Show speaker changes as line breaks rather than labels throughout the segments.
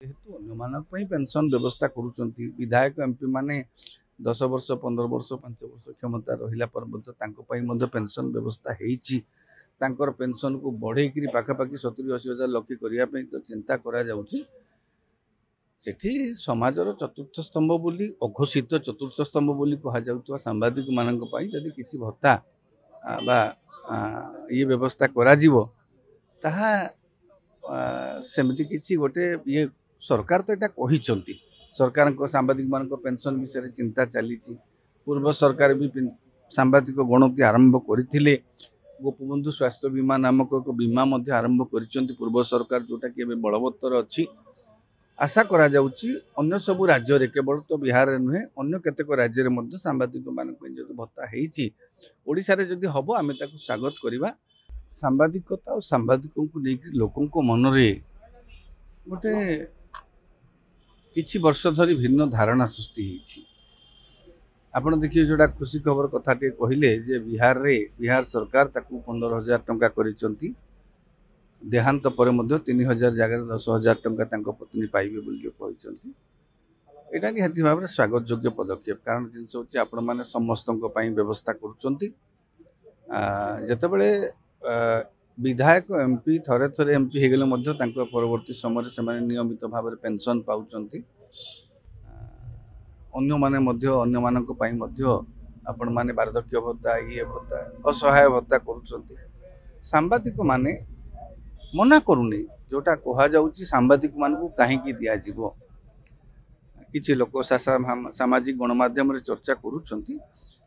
जेहेतु अन्य पेंशन व्यवस्था करुँच विधायक एमपी माने 10 वर्ष 15 वर्ष 5 वर्ष क्षमता रहिला पर पेंशन व्यवस्था होती पेंशन को बढ़े पाखापाखि 70-80 हजार लक्ष्य करने तो चिंता करा सेठी समाजर चतुर्थ स्तंभ बोली अघोषित चतुर्थ स्तंभ बोली कहुवा सांबादिक मान जदि किसी भत्ता बा ये व्यवस्था करा ताहा सेमती किसी गोटे ये सरकार तो यहाँ कही सरकार को सांबादिक मान पेंशन विषय चिंता चली पूर्व सरकार भी सांबादिक गणति आरंभ करते गोपबंधु स्वास्थ्य बीमा नामक एक बीमा आरंभ कर पूर्व सरकार जोटा कि बलवत्तर अच्छी आशा करा जाउची अन्य सबु राज्य रे केवल तो बिहार रे नुहे अन्य केतेक राज्य रे मध्य सांबादिक मान जो भत्ता होती ओडिशा रे जदि हबो आमे ताकू स्वागत करिबा। सांबादिकता और सांबादिकों को लेकर लोकों को मन रे गोटे किछि वर्ष धरी भिन्न धारणा सृष्टि होती आपण देखिए जोड़ा खुशी खबर कथा टे कहले जे बिहार सरकार ताकू 15,000 टंका करिसंती देहांत पर 3,000 जगह 10,000 टंका पत्नी पाइबे बोली कहते यहाँ निहती भाव में स्वागत योग्य पदक्षेप कारण जिनस हूँ आपण मैंने समस्त व्यवस्था करुँच विधायक एमपी थरे थरे एमपी हो गले परवर्ती समय से नियमित भाव में पेंशन पाँच अन्य आपण मैंने वार्धक्य भत्ता ये भत्ता असहाय भत्ता करुँच सांबादिक माने मना करूनी जोटा कहा जाउची सांबादिक मान को कहीं दिज्व किसी लोक सामाजिक गणमाध्यम रे चर्चा करुँच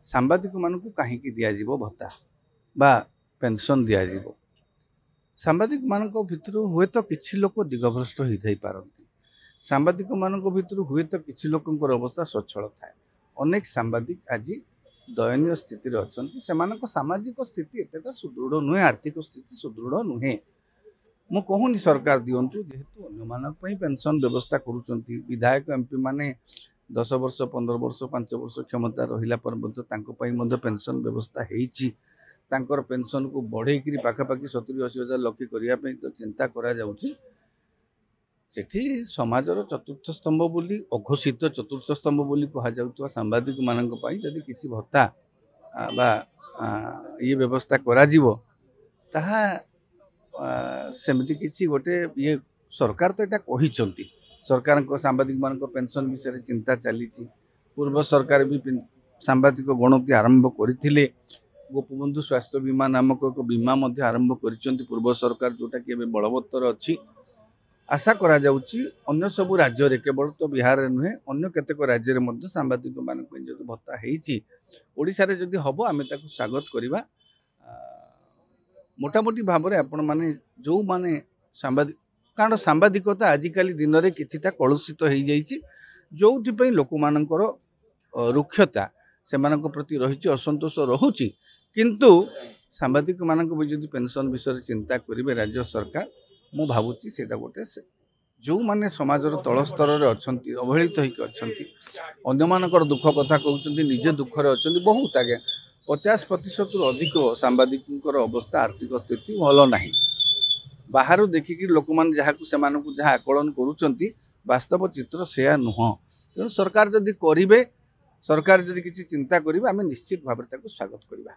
सांबादिक मान को कहीं दिज्व भत्ता बा पेंशन दिज्व सांबादिक मान भितर हुए तो किसी लोक दिगभ्रष्ट होता पारती सांबादिक मान भितर हुए तो किसी लोक अवस्था स्वच्छल थाए अनेक सांबादिक आज दयनीय स्थिति अच्छा सामाजिक स्थिति एतटा सुदृढ़ नुहे आर्थिक स्थिति सुदृढ़ नुहे मु कहूनी सरकार दिंतु जेहेतु अन्य पेंशन व्यवस्था करुँच विधायक एमपी माने 10 वर्ष 15 वर्ष 5 वर्ष क्षमता रहिला पर पेंशन व्यवस्था होती पेंशन को बढ़े पाखापाखि 70-80 हजार लक्ष्य करने तो चिंता करा सेठी समाजर चतुर्थ स्तंभ बोली अघोषित चतुर्थ स्तंभ बोली कहुवा सांबादिक मान जदि किसी भत्ता बा ये व्यवस्था करा ताहा सेमती किसी गोटे ये सरकार तो यहाँ कही सरकार को सांबादिक मान पेंशन विषय चिंता चली पूर्व सरकार भी सांबादिक गणति आरंभ करते गोपबंधु स्वास्थ्य बीमा नामक एक बीमा आरंभ कर पूर्व सरकार जोटा कि बलवत्तर अच्छी आशा करा जाउची अन्य सबु राज्य रे केवल तो बिहार रे नुहे अन्य केतेक राज्य रे मध्य सांबादिक मान जो भत्ता होती ओडिशा रे जदि हबो आमे ताकू स्वागत करिबा। मोटामोटी भाव में आपण माने जो माने सांबादिक कारण सांबादिकता आजिकल दिन में किछिटा कलुषित हो जाइए जो लोक मानकर रुक्षता से प्रति रही असंतोष रोचे किंतु सांबादिक मानक भी जब पेंशन विषय चिंता करेंगे राज्य सरकार मु भावुची सेटा गोटे जो माने समाजर तल स्तर में अच्छा अवहेलित होकर अन्य दुख कथा कहते निजे दुखरे अच्छा बहुत आगे 50% अधिक सांबादिक अवस्था आर्थिक स्थिति भल ना बाहर देखिक लोक मैंने जहाँ आकलन करुँच वास्तव चित्र से नुह तेणु सरकार जदि करेंगे सरकार जदि किसी चिंता करेंगे आम निश्चित भाव में स्वागत करवा।